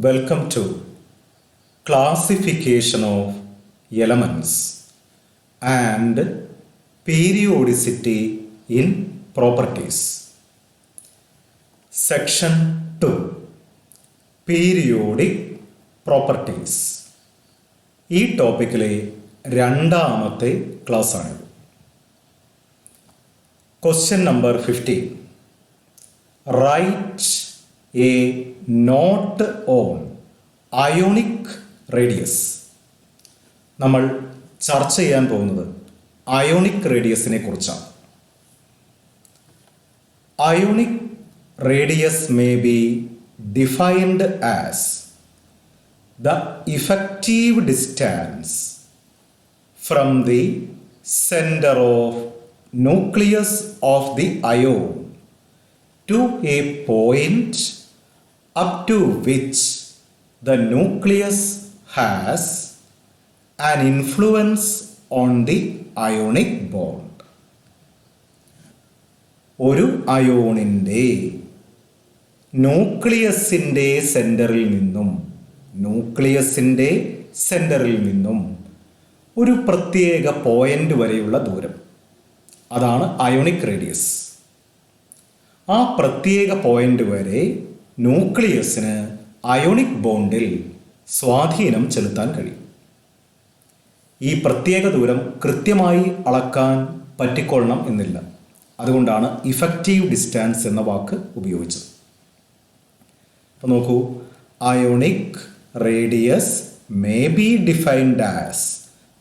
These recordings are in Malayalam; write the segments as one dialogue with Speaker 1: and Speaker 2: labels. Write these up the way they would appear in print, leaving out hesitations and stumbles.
Speaker 1: Welcome to classification of elements and periodicity in properties. Section 2 Periodic Properties. ഈ ടോപ്പിക്കിലെ രണ്ടാമത്തെ ക്ലാസ് ആണിത്. Question number 15. Write a note on ionic radius. നമ്മൾ ചർച്ച ചെയ്യാൻ പോകുന്നത് അയോണിക് റേഡിയസിനെ കുറിച്ചാണ്. Ionic radius may be defined as the effective distance from the center of nucleus of the ion to a point up to which the nucleus has an influence on the ionic bond. ഒരു അയോണിൻ്റെ ന്യൂക്ലിയസിൻ്റെ സെൻറ്ററിൽ നിന്നും ഒരു പ്രത്യേക പോയിന്റ് വരെയുള്ള ദൂരം, അതാണ് അയോണിക് റേഡിയസ്. ആ പ്രത്യേക പോയിന്റ് വരെ ന്യൂക്ലിയസിന് അയോണിക് ബോണ്ടിൽ സ്വാധീനം ചെലുത്താൻ കഴിയും. ഈ പ്രത്യേക ദൂരം കൃത്യമായി അളക്കാൻ പറ്റിക്കൊള്ളണം എന്നില്ല. അതുകൊണ്ടാണ് ഇഫക്റ്റീവ് ഡിസ്റ്റൻസ് എന്ന വാക്ക് ഉപയോഗിച്ചത്. അപ്പോൾ നോക്കൂ, ionic radius may be defined as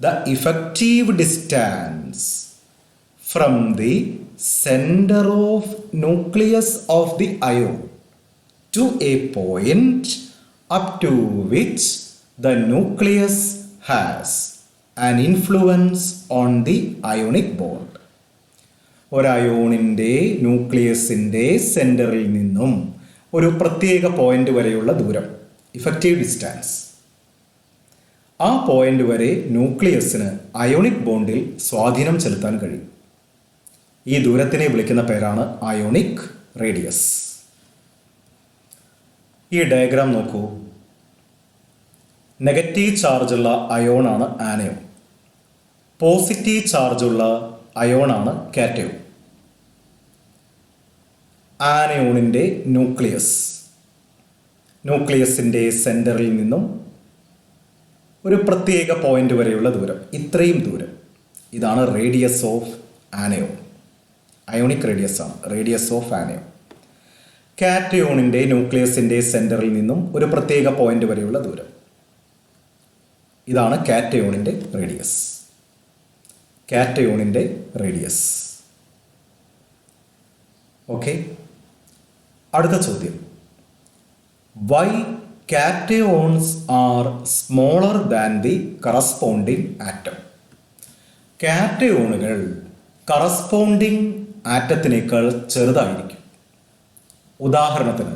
Speaker 1: the effective distance from the centre of nucleus of the ion to a point up to which the nucleus has an influence on the ionic bond. ഒരു അയോണിൻ്റെ ന്യൂക്ലിയസിൻ്റെ സെൻറ്ററിൽ നിന്നും ഒരു പ്രത്യേക പോയിന്റ് വരെയുള്ള ദൂരം, ഇഫക്റ്റീവ് ഡിസ്റ്റൻസ്. ആ പോയിന്റ് വരെ ന്യൂക്ലിയസിന് അയോണിക് ബോണ്ടിൽ സ്വാധീനം ചെലുത്താൻ കഴിയും. ഈ ദൂരത്തിനെ വിളിക്കുന്ന പേരാണ് അയോണിക് റേഡിയസ്. ഈ ഡയഗ്രാം നോക്കൂ. നെഗറ്റീവ് ചാർജുള്ള അയോണാണ് ആനയോൺ, പോസിറ്റീവ് ചാർജുള്ള അയോണാണ് കാറ്റയോൺ. ആനയോണിൻ്റെ ന്യൂക്ലിയസിൻ്റെ സെൻറ്ററിൽ നിന്നും ഒരു പ്രത്യേക പോയിന്റ് വരെയുള്ള ദൂരം, ഇത്രയും ദൂരം, ഇതാണ് radius of anion. Ionic radius ആണ് റേഡിയസ് ഓഫ് ആനയോൺ. കാറ്റയോണിൻ്റെ ന്യൂക്ലിയസിൻ്റെ സെൻറ്ററിൽ നിന്നും ഒരു പ്രത്യേക പോയിന്റ് വരെയുള്ള ദൂരം, ഇതാണ് കാറ്റയോണിൻ്റെ റേഡിയസ്. ഓക്കെ, അടുത്ത ചോദ്യം. Why cations are smaller than the corresponding atom? കാറ്റയോണുകൾ കറസ്പോണ്ടിങ് ആറ്റത്തിനേക്കാൾ ചെറുതായിരിക്കും. ഉദാഹരണത്തിന്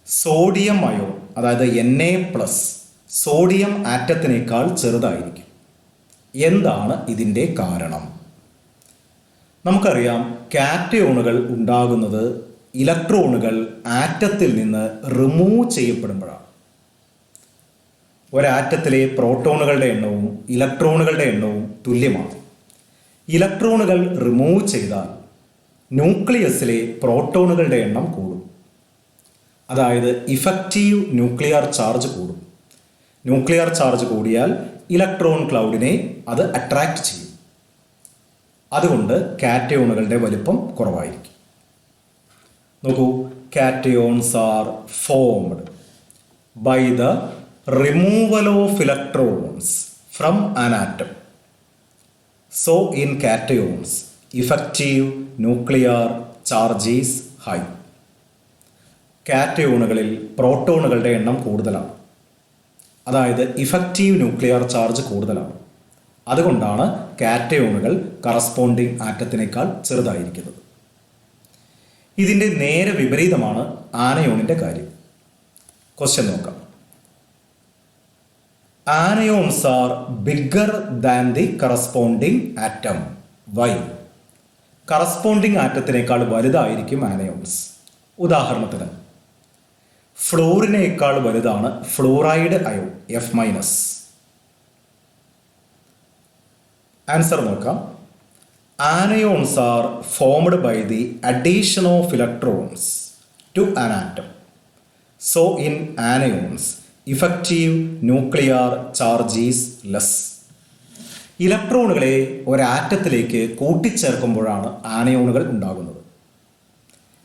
Speaker 1: സോഡിയം അയോൺ, അതായത് Na+, സോഡിയം ആറ്റത്തിനേക്കാൾ ചെറുതായിരിക്കും. എന്താണ് ഇതിൻ്റെ കാരണം? നമുക്കറിയാം, കാറ്റയോണുകൾ ഉണ്ടാകുന്നത് ഇലക്ട്രോണുകൾ ആറ്റത്തിൽ നിന്ന് റിമൂവ് ചെയ്യപ്പെടുമ്പോഴാണ്. ഒരാറ്റത്തിലെ പ്രോട്ടോണുകളുടെ എണ്ണവും ഇലക്ട്രോണുകളുടെ എണ്ണവും തുല്യമാണ്. ഇലക്ട്രോണുകൾ റിമൂവ് ചെയ്താൽ ന്യൂക്ലിയസിലെ പ്രോട്ടോണുകളുടെ എണ്ണം കൂടും. അതായത് ഇഫക്റ്റീവ് ന്യൂക്ലിയർ ചാർജ് കൂടും. ന്യൂക്ലിയർ ചാർജ് കൂടിയാൽ ഇലക്ട്രോൺ ക്ലൗഡിനെ അത് അട്രാക്റ്റ് ചെയ്യും. അതുകൊണ്ട് കാറ്റയോണുകളുടെ വലിപ്പം കുറവായിരിക്കും. നോക്കൂ, cations are formed by the removal of electrons from an atom. So in cations effective nuclear charge is high. കാറ്റയോണുകളിൽ പ്രോട്ടോണുകളുടെ എണ്ണം കൂടുതലാണ്, അതായത് ഇഫക്റ്റീവ് ന്യൂക്ലിയർ ചാർജ് കൂടുതലാണ്. അതുകൊണ്ടാണ് കാറ്റയോണുകൾ കറസ്പോണ്ടിങ് ആറ്റത്തിനേക്കാൾ ചെറുതായിരിക്കുന്നത്. ഇതിൻ്റെ നേരെ വിപരീതമാണ് ആനയോണിൻ്റെ കാര്യം. ക്വസ്റ്റ്യൻ നോക്കാം. Anions are bigger than the corresponding atom. Why? Corresponding ആറ്റത്തിനേക്കാൾ വലുതായിരിക്കും ആനയോൺസ്. ഉദാഹരണത്തിന് ഫ്ലൂറിനേക്കാൾ വലുതാണ് ഫ്ലൂറൈഡ് അയോൺ F-. ആൻസർ നോക്കാം. Anions are formed by the addition of electrons to an atom. So in anions effective nuclear charge is less. ഇലക്ട്രോണുകളെ ഒരാറ്റത്തിലേക്ക് കൂട്ടിച്ചേർക്കുമ്പോഴാണ് ആനയോണുകൾ ഉണ്ടാകുന്നത്.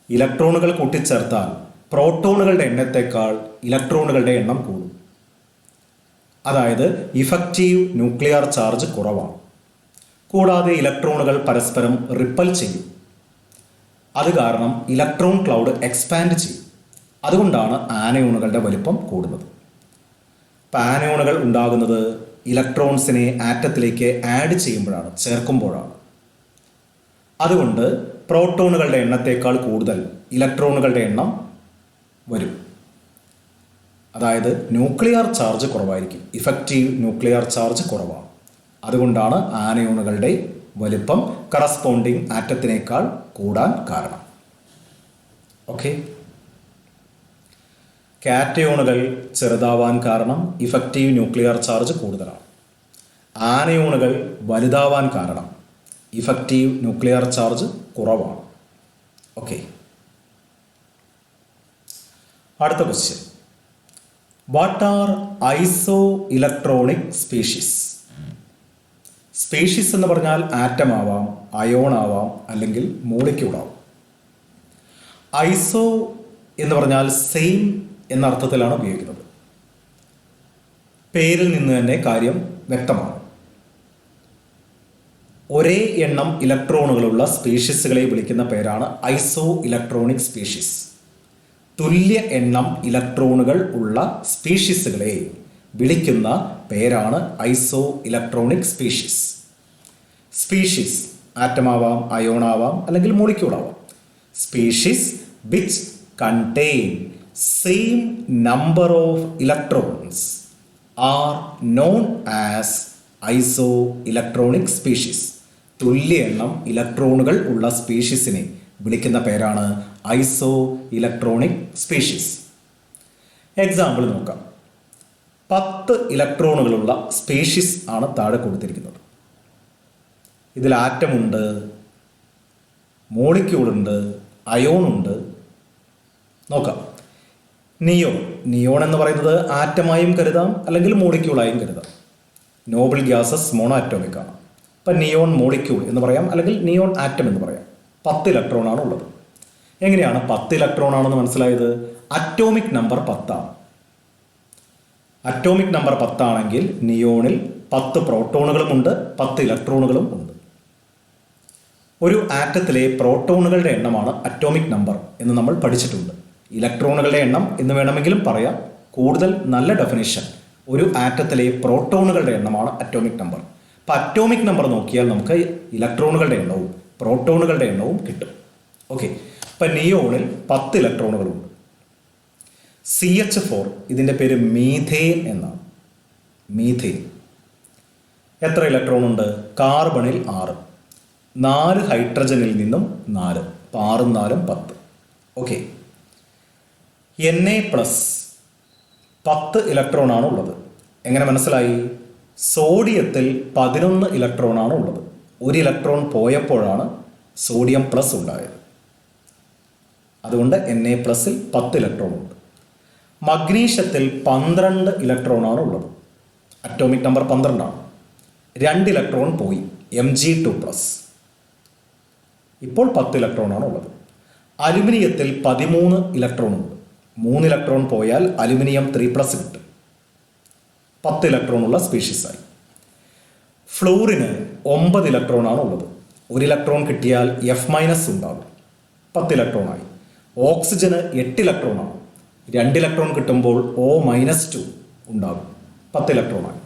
Speaker 1: ഇലക്ട്രോണുകൾ കൂട്ടിച്ചേർത്താൽ പ്രോട്ടോണുകളുടെ എണ്ണത്തേക്കാൾ ഇലക്ട്രോണുകളുടെ എണ്ണം കൂടും. അതായത് ഇഫക്റ്റീവ് ന്യൂക്ലിയർ ചാർജ് കുറവാണ്. കൂടാതെ ഇലക്ട്രോണുകൾ പരസ്പരം റിപ്പൽ ചെയ്യും. അത് കാരണം ഇലക്ട്രോൺ ക്ലൗഡ് എക്സ്പാൻഡ് ചെയ്യും. അതുകൊണ്ടാണ് ആനയോണുകളുടെ വലിപ്പം കൂടുന്നത്. ഇപ്പം ആനയോണുകൾ ഉണ്ടാകുന്നത് ഇലക്ട്രോൺസിനെ ആറ്റത്തിലേക്ക് ആഡ് ചെയ്യുമ്പോഴാണ്, ചേർക്കുമ്പോഴാണ്. അതുകൊണ്ട് പ്രോട്ടോണുകളുടെ എണ്ണത്തേക്കാൾ കൂടുതൽ ഇലക്ട്രോണുകളുടെ എണ്ണം വരും. അതായത് ന്യൂക്ലിയർ ചാർജ് കുറവായിരിക്കും, ഇഫക്റ്റീവ് ന്യൂക്ലിയർ ചാർജ് കുറവാണ്. അതുകൊണ്ടാണ് ആനയോണുകളുടെ വലിപ്പം കറസ്പോണ്ടിങ് ആറ്റത്തിനേക്കാൾ കൂടാൻ കാരണം. ഓക്കെ. കാറ്റയോണുകൾ ചെറുതാവാൻ കാരണം ഇഫക്റ്റീവ് ന്യൂക്ലിയർ ചാർജ് കൂടുതലാണ്. ആനയോണുകൾ വലുതാവാൻ കാരണം ഇഫക്റ്റീവ് ന്യൂക്ലിയർ ചാർജ് കുറവാണ്. ഓക്കെ. അടുത്ത question. What are iso electronic species? Species എന്ന് പറഞ്ഞാൽ ആറ്റം ആവാം, അയോൺ ആവാം, അല്ലെങ്കിൽ മോളിക്യൂൾ ആവാം. ഐസോ എന്ന് പറഞ്ഞാൽ സെയിം എന്ന അർത്ഥത്തിലാണ് ഉപയോഗിക്കുന്നത്. പേരിൽ നിന്ന് തന്നെ കാര്യം വ്യക്തമാണ്. ഒരേ എണ്ണം ഇലക്ട്രോണുകളുള്ള സ്പീഷീസുകളെ വിളിക്കുന്ന പേരാണ് ഐസോ ഇലക്ട്രോണിക് സ്പീഷീസ്. തുല്യ എണ്ണം ഇലക്ട്രോണുകൾ ഉള്ള സ്പീഷീസുകളെ വിളിക്കുന്ന പേരാണ് ഐസോ ഇലക്ട്രോണിക് സ്പീഷീസ്. സ്പീഷീസ് ആറ്റമാവാം, അയോണാവാം, അല്ലെങ്കിൽ മോളിക്യൂൾ ആവാം. Species which contain same number of electrons are known as iso electronic species. തുല്യ എണ്ണം ഇലക്ട്രോണുകൾ ഉള്ള സ്പീഷീസിനെ വിളിക്കുന്ന പേരാണ് ഐസോ ഇലക്ട്രോണിക് സ്പീഷീസ്. എക്സാമ്പിൾ നോക്കാം. 10 ഇലക്ട്രോണുകളുള്ള സ്പീഷീസ് ആണ് താഴെ കൊടുത്തിരിക്കുന്നത്. ഇതിൽ ആറ്റമുണ്ട്, മോളിക്യൂളുണ്ട്, അയോണുണ്ട്. നോക്കാം. നിയോൺ എന്ന് പറയുന്നത് ആറ്റമായും കരുതാം, അല്ലെങ്കിൽ മോളിക്യൂളായും കരുതാം. നോബിൾ ഗ്യാസസ് മോണോ അറ്റോമിക് ആണ്. ഇപ്പം നിയോൺ മോളിക്യൂൾ എന്ന് പറയാം, അല്ലെങ്കിൽ നിയോൺ ആറ്റം എന്ന് പറയാം. 10 ഇലക്ട്രോണാണ് ഉള്ളത്. എങ്ങനെയാണ് 10 ഇലക്ട്രോൺ ആണെന്ന് മനസ്സിലായത്? അറ്റോമിക് നമ്പർ 10 ആണ്. അറ്റോമിക് നമ്പർ 10 ആണെങ്കിൽ നിയോണിൽ 10 പ്രോട്ടോണുകളുമുണ്ട്, 10 ഇലക്ട്രോണുകളും ഉണ്ട്. ഒരു ആറ്റത്തിലെ പ്രോട്ടോണുകളുടെ എണ്ണമാണ് അറ്റോമിക് നമ്പർ എന്ന് നമ്മൾ പഠിച്ചിട്ടുണ്ട്. ഇലക്ട്രോണുകളുടെ എണ്ണം എന്ന് വേണമെങ്കിലും പറയാം. കൂടുതൽ നല്ല ഡെഫിനിഷൻ ഒരു ആറ്റത്തിലെ പ്രോട്ടോണുകളുടെ എണ്ണമാണ് അറ്റോമിക് നമ്പർ. അപ്പം അറ്റോമിക് നമ്പർ നോക്കിയാൽ നമുക്ക് ഇലക്ട്രോണുകളുടെ എണ്ണവും പ്രോട്ടോണുകളുടെ എണ്ണവും കിട്ടും. ഓക്കെ. ഇപ്പം നിയോണിൽ 10 ഇലക്ട്രോണുകളുണ്ട്. CH4 ഇതിൻ്റെ പേര് മീഥേൻ എന്നാണ്. മീഥേൻ എത്ര ഇലക്ട്രോൺ ഉണ്ട്? കാർബണിൽ 6, 4 ഹൈഡ്രജനിൽ നിന്നും 4, 6 4 10. ഓക്കെ. Na+ 10 ഇലക്ട്രോൺ ആണ് ഉള്ളത്. എങ്ങനെ മനസ്സിലായി? സോഡിയത്തിൽ 11 ഇലക്ട്രോൺ ആണ് ഉള്ളത്. 1 ഇലക്ട്രോൺ പോയപ്പോഴാണ് സോഡിയം പ്ലസ് ഉണ്ടായത്. അതുകൊണ്ട് Na+ 10 ഇലക്ട്രോൺ ഉണ്ട്. മഗ്നീഷ്യത്തിൽ 12 ഇലക്ട്രോൺ ആണ് ഉള്ളത്. അറ്റോമിക് നമ്പർ 12 ആണ്. 2 ഇലക്ട്രോൺ പോയി, Mg2+. ഇപ്പോൾ 10 ഇലക്ട്രോൺ ആണ് ഉള്ളത്. അലുമിനിയത്തിൽ 13 ഇലക്ട്രോൺ ഉണ്ട്. 3 ഇലക്ട്രോൺ പോയാൽ അലുമിനിയം 3+ കിട്ടും. 10 ഇലക്ട്രോൺ ഉള്ള സ്പീഷീസായി. ഫ്ലൂറിന് 9 ഇലക്ട്രോൺ ആണ് ഉള്ളത്. 1 ഇലക്ട്രോൺ കിട്ടിയാൽ F- ഉണ്ടാകും, 10 ഇലക്ട്രോൺ ആയി. ഓക്സിജന് 8 ഇലക്ട്രോൺ ആണ്. 2 ഇലക്ട്രോൺ കിട്ടുമ്പോൾ O-2 ഉണ്ടാകും, 10 ഇലക്ട്രോൺ ആയി.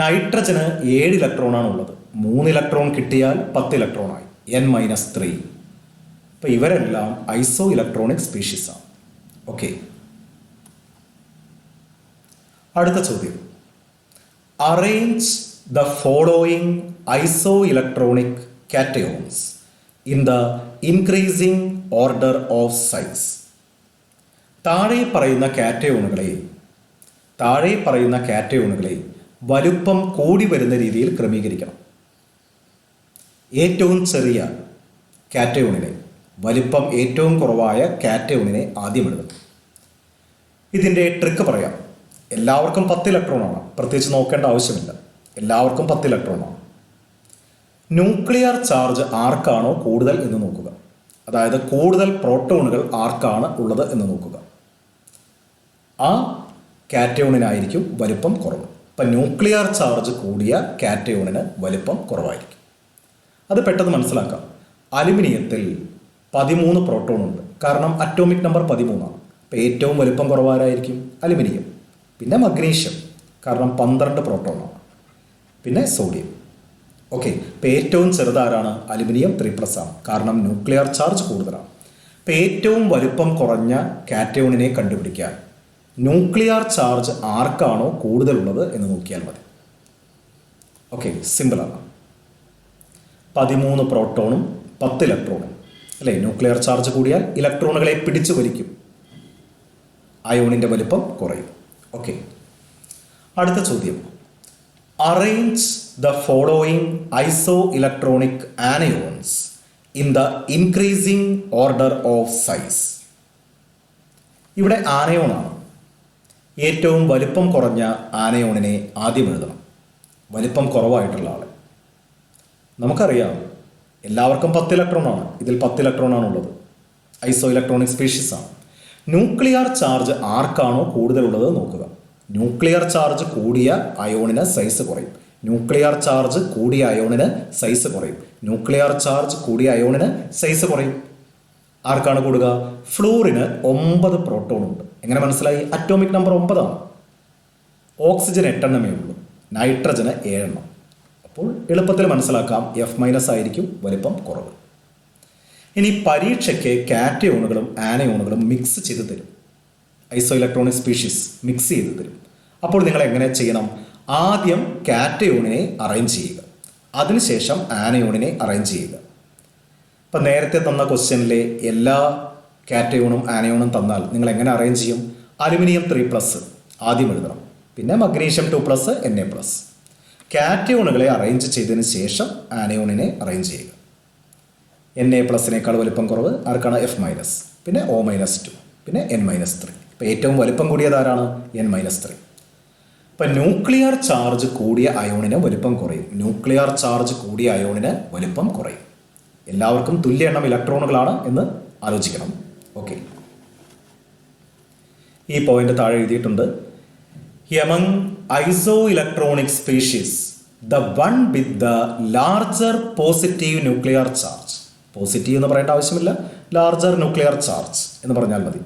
Speaker 1: നൈട്രജന് 7 ഇലക്ട്രോൺ ആണ് ഉള്ളത്. 3 ഇലക്ട്രോൺ കിട്ടിയാൽ 10 ഇലക്ട്രോൺ ആയി, N-3. അപ്പോൾ ഇവരെല്ലാം ഐസോ ഇലക്ട്രോണിക് സ്പീഷീസാണ്. ഓക്കെ. അടുത്ത ചോദ്യം. Arrange the following iso electronic cations in the increasing order of size. താഴെ പറയുന്ന കാറ്റയോണുകളെ വലുപ്പം കൂടി വരുന്ന രീതിയിൽ ക്രമീകരിക്കണം. ഏറ്റവും ചെറിയ കാറ്റയോണിനെ, വലിപ്പം ഏറ്റവും കുറവായ കാറ്റയോണിനെ ആദ്യം എഴുതണം. ഇതിൻ്റെ ട്രിക്ക് പറയാം. എല്ലാവർക്കും 10 ഇലക്ട്രോണാണ്, പ്രത്യേകിച്ച് നോക്കേണ്ട ആവശ്യമില്ല. എല്ലാവർക്കും 10 ഇലക്ട്രോണാണ്. ന്യൂക്ലിയർ ചാർജ് ആർക്കാണോ കൂടുതൽ എന്ന് നോക്കുക. അതായത് കൂടുതൽ പ്രോട്ടോണുകൾ ആർക്കാണ് ഉള്ളത് എന്ന് നോക്കുക. ആ കാറ്റയോണിനായിരിക്കും വലിപ്പം കുറവ്. അപ്പം ന്യൂക്ലിയർ ചാർജ് കൂടിയ കാറ്റയോണിന് വലിപ്പം കുറവായിരിക്കും. അത് പെട്ടെന്ന് മനസ്സിലാക്കാം. അലുമിനിയത്തിൽ 13 പ്രോട്ടോണുണ്ട്. കാരണം അറ്റോമിക് നമ്പർ 13 ആണ്. അപ്പോൾ ഏറ്റവും വലിപ്പം കുറവാരായിരിക്കും? അലുമിനിയം. പിന്നെ മഗ്നീഷ്യം, കാരണം 12 പ്രോട്ടോണാണ്. പിന്നെ സോഡിയം. ഓക്കെ, ഇപ്പോൾ ഏറ്റവും ചെറുതാരാണ്? അലുമിനിയം 3+ ആണ്, കാരണം ന്യൂക്ലിയർ ചാർജ് കൂടുതലാണ്. ഇപ്പോൾ ഏറ്റവും വലിപ്പം കുറഞ്ഞ കാറ്റയോണിനെ കണ്ടുപിടിക്കാൻ ന്യൂക്ലിയർ ചാർജ് ആർക്കാണോ കൂടുതലുള്ളത് എന്ന് നോക്കിയാൽ മതി. ഓക്കെ, സിമ്പിളാണ്. 13 പ്രോട്ടോണും 10 ഇലക്ട്രോണും അല്ലേ? ന്യൂക്ലിയർ ചാർജ് കൂടിയാൽ ഇലക്ട്രോണുകളെ പിടിച്ചു വലിക്കും, അയോണിൻ്റെ വലിപ്പം കുറയും. ഓക്കെ, അടുത്ത ചോദ്യം. Arrange the following iso electronic anions in the increasing order of size. ഇവിടെ ആനയോണാണ്. ഏറ്റവും വലിപ്പം കുറഞ്ഞ ആനയോണിനെ ആദ്യം എഴുതണം. വലിപ്പം കുറവായിട്ടുള്ള ആൾ. നമുക്കറിയാം എല്ലാവർക്കും 10 ഇലക്ട്രോണാണ്. ഇതിൽ 10 ഇലക്ട്രോണാണുള്ളത്. ഐസോ ഇലക്ട്രോണിക് സ്പീഷീസ് ആണ്. ന്യൂക്ലിയർ ചാർജ് ആർക്കാണോ കൂടുതലുള്ളത് നോക്കുക. ന്യൂക്ലിയർ ചാർജ് കൂടിയ അയോണിന് സൈസ് കുറയും. ന്യൂക്ലിയർ ചാർജ് കൂടിയ അയോണിന് സൈസ് കുറയും. ന്യൂക്ലിയർ ചാർജ് കൂടിയ അയോണിന് സൈസ് കുറയും. ആർക്കാണ് കൂടുക? ഫ്ലൂറിന് 9 പ്രോട്ടോണുണ്ട്. എങ്ങനെ മനസ്സിലായി? അറ്റോമിക് നമ്പർ 9 ആണ്. ഓക്സിജൻ 8 എണ്ണമേ ഉള്ളൂ, നൈട്രജന് 7 എണ്ണം. അപ്പോൾ എളുപ്പത്തിൽ മനസ്സിലാക്കാം, F- ആയിരിക്കും വലിപ്പം കുറവ്. ഇനി പരീക്ഷയ്ക്ക് കാറ്റയോണുകളും ആനയോണുകളും മിക്സ് ചെയ്ത് തരും. ഐസോ ഇലക്ട്രോണിക് സ്പീഷീസ് മിക്സ് ചെയ്ത് തരും. അപ്പോൾ നിങ്ങൾ എങ്ങനെ ചെയ്യണം? ആദ്യം കാറ്റയോണിനെ അറേഞ്ച് ചെയ്യുക, അതിനുശേഷം ആനയോണിനെ അറേഞ്ച് ചെയ്യുക. ഇപ്പം നേരത്തെ തന്ന ക്വസ്റ്റ്യനിലെ എല്ലാ കാറ്റയോണും ആനയോണും തന്നാൽ നിങ്ങൾ എങ്ങനെ അറേഞ്ച് ചെയ്യും? അലുമിനിയം 3+ ആദ്യം എഴുതണം, പിന്നെ മഗ്നീഷ്യം 2+, Na+. കാറ്റയോണുകളെ അറേഞ്ച് ചെയ്തതിന് ശേഷം ആനയോണിനെ അറേഞ്ച് ചെയ്യുക. Na+നേക്കാൾ വലിപ്പം കുറവ് ആർക്കാണ്? F-, പിന്നെ O-2, പിന്നെ N-3. ഇപ്പോൾ ഏറ്റവും വലിപ്പം കൂടിയത് ആരാണ്? N-3. ഇപ്പം ന്യൂക്ലിയർ ചാർജ് കൂടിയ അയോണിന് വലിപ്പം കുറയും. ന്യൂക്ലിയർ ചാർജ് കൂടിയ അയോണിന് വലിപ്പം കുറയും. എല്ലാവർക്കും തുല്യ എണ്ണം ഇലക്ട്രോണുകളാണ് എന്ന് ആലോചിക്കണം. ഓക്കെ, ഈ പോയിന്റ് താഴെ എഴുതിയിട്ടുണ്ട്. Among iso electronic species the one with the larger positive nuclear charge. Positive എന്ന് പറയേണ്ട ആവശ്യമില്ല, ലാർജർ ന്യൂക്ലിയർ ചാർജ് എന്ന് പറഞ്ഞാൽ മതി.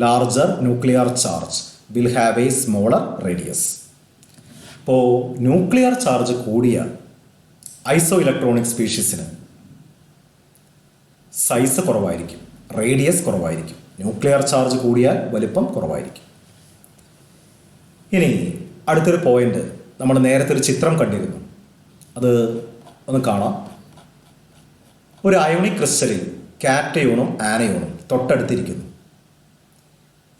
Speaker 1: Larger nuclear charge will have A smaller radius. അപ്പോൾ ന്യൂക്ലിയർ ചാർജ് കൂടിയ ഐസോ ഇലക്ട്രോണിക് സ്പീഷീസിന് സൈസ് കുറവായിരിക്കും, റേഡിയസ് കുറവായിരിക്കും. ന്യൂക്ലിയർ ചാർജ് കൂടിയാൽ വലിപ്പം കുറവായിരിക്കും. ഇനി അടുത്തൊരു പോയിന്റ്, നമ്മൾ നേരത്തെ ഒരു ചിത്രം കണ്ടിരുന്നു, അത് ഒന്ന് കാണാം. ഒരു അയോണിക് ക്രിസ്റ്റലിൽ കാറ്റയോണും ആനയോണും തൊട്ടടുത്തിരിക്കുന്നു.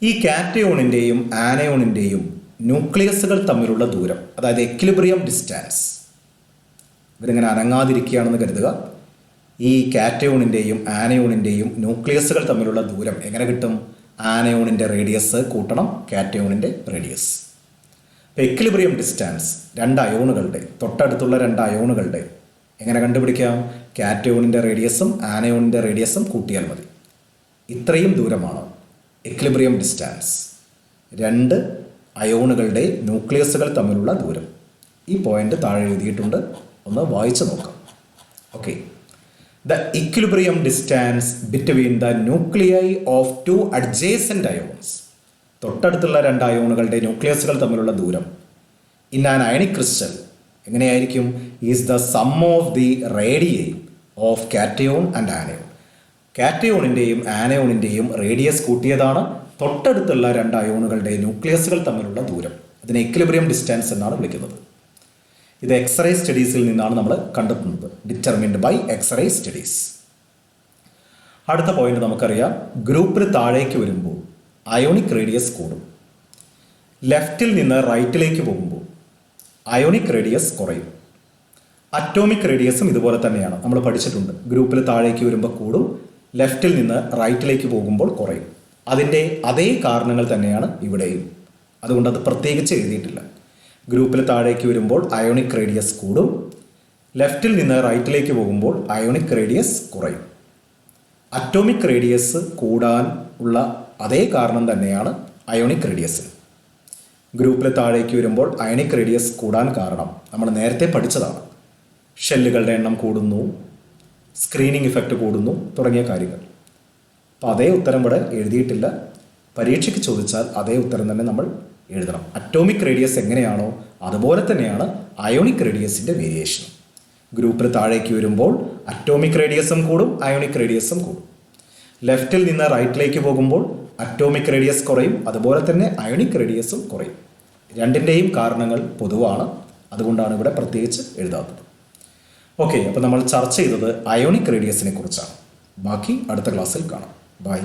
Speaker 1: ഈ കാറ്റയോണിൻ്റെയും ആനയോണിൻ്റെയും ന്യൂക്ലിയസുകൾ തമ്മിലുള്ള ദൂരം, അതായത് എക്വിലിബ്രിയം ഡിസ്റ്റൻസ്, ഇവരിങ്ങനെ അനങ്ങാതിരിക്കുകയാണെന്ന് കരുതുക. ഈ കാറ്റയോണിൻ്റെയും ആനയോണിൻ്റെയും ന്യൂക്ലിയസുകൾ തമ്മിലുള്ള ദൂരം എങ്ങനെ കിട്ടും? ആനയോണിൻ്റെ റേഡിയസ് കൂട്ടണം കാറ്റയോണിൻ്റെ റേഡിയസ്. ഇപ്പോൾ എക്വിലിബ്രിയം ഡിസ്റ്റൻസ് തൊട്ടടുത്തുള്ള രണ്ട് അയോണുകളുടെ എങ്ങനെ കണ്ടുപിടിക്കാം? കാറ്റയോണിൻ്റെ റേഡിയസും ആനയോണിൻ്റെ റേഡിയസും കൂട്ടിയാൽ മതി. ഇത്രയും ദൂരമാണ് എക്വിലിബ്രിയം ഡിസ്റ്റൻസ്, രണ്ട് അയോണുകളുടെ ന്യൂക്ലിയസുകൾ തമ്മിലുള്ള ദൂരം. ഈ പോയിന്റ് താഴെ എഴുതിയിട്ടുണ്ട്, ഒന്ന് വായിച്ചു നോക്കാം. Okay, the equilibrium distance between the nuclei of two adjacent ions, തൊട്ടടുത്തുള്ള രണ്ട് അയോണുകളുടെ ന്യൂക്ലിയസുകൾ തമ്മിലുള്ള ദൂരം in an ionic crystal എങ്ങനെയായിരിക്കും? Is the sum of the radii of cation and anion. കാറ്റയോണിൻ്റെയും ആനയോണിൻ്റെയും റേഡിയസ് കൂട്ടിയതാണ് തൊട്ടടുത്തുള്ള രണ്ട് അയോണുകളുടെ ന്യൂക്ലിയസുകൾ തമ്മിലുള്ള ദൂരം. അതിനെ എക്വിലിബ്രിയം ഡിസ്റ്റൻസ് എന്നാണ് വിളിക്കുന്നത്. ഇത് എക്സ്റേ സ്റ്റഡീസിൽ നിന്നാണ് നമ്മൾ കണ്ടെത്തുന്നത്, ഡിറ്റർമിൻഡ് ബൈ എക്സ്റേ സ്റ്റഡീസ്. അടുത്ത പോയിന്റ് നമുക്കറിയാം, ഗ്രൂപ്പിൽ താഴേക്ക് വരുമ്പോൾ അയോണിക് റേഡിയസ് കൂടും. ലെഫ്റ്റിൽ നിന്ന് റൈറ്റിലേക്ക് പോകുമ്പോൾ അയോണിക് റേഡിയസ് കുറയും. അറ്റോമിക് റേഡിയസും ഇതുപോലെ തന്നെയാണ്, നമ്മൾ പഠിച്ചിട്ടുണ്ട്. ഗ്രൂപ്പിൽ താഴേക്ക് വരുമ്പോൾ കൂടും, ലെഫ്റ്റിൽ നിന്ന് റൈറ്റിലേക്ക് പോകുമ്പോൾ കുറയും. അതിൻ്റെ അതേ കാരണങ്ങൾ തന്നെയാണ് ഇവിടെയും. അതുകൊണ്ട് അത് പ്രത്യേകിച്ച് എഴുതിയിട്ടില്ല. ഗ്രൂപ്പിൽ താഴേക്ക് വരുമ്പോൾ അയോണിക് റേഡിയസ് കൂടും, ലെഫ്റ്റിൽ നിന്ന് റൈറ്റിലേക്ക് പോകുമ്പോൾ അയോണിക് റേഡിയസ് കുറയും. അറ്റോമിക് റേഡിയസ് കൂടാൻ ഉള്ള അതേ കാരണം തന്നെയാണ് അയോണിക് റേഡിയസിന്. ഗ്രൂപ്പിൽ താഴേക്ക് വരുമ്പോൾ അയോണിക് റേഡിയസ് കൂടാൻ കാരണം നമ്മൾ നേരത്തെ പഠിച്ചതാണ്. ഷെല്ലുകളുടെ എണ്ണം കൂടുന്നു, സ്ക്രീനിങ് ഇഫക്റ്റ് കൂടുന്നു തുടങ്ങിയ കാര്യങ്ങൾ. അപ്പോൾ അതേ ഉത്തരം ഇവിടെ എഴുതിയിട്ടില്ല. പരീക്ഷയ്ക്ക് ചോദിച്ചാൽ അതേ ഉത്തരം തന്നെ നമ്മൾ എഴുതണം. അറ്റോമിക് റേഡിയസ് എങ്ങനെയാണോ അതുപോലെ തന്നെയാണ് അയോണിക് റേഡിയസിൻ്റെ വേരിയേഷൻ. ഗ്രൂപ്പിൽ താഴേക്ക് വരുമ്പോൾ അറ്റോമിക് റേഡിയസും കൂടും, അയോണിക് റേഡിയസും കൂടും. ലെഫ്റ്റിൽ നിന്ന് റൈറ്റിലേക്ക് പോകുമ്പോൾ അറ്റോമിക് റേഡിയസ് കുറയും, അതുപോലെ തന്നെ അയോണിക് റേഡിയസും കുറയും. രണ്ടിൻ്റെയും കാരണങ്ങൾ പൊതുവാണ്, അതുകൊണ്ടാണ് ഇവിടെ പ്രത്യേകിച്ച് എഴുതാത്തത്. ഓക്കെ, അപ്പോൾ നമ്മൾ ചർച്ച ചെയ്തത് അയോണിക് റേഡിയസിനെ കുറിച്ചാണ്. ബാക്കി അടുത്ത ക്ലാസ്സിൽ കാണാം. ബൈ.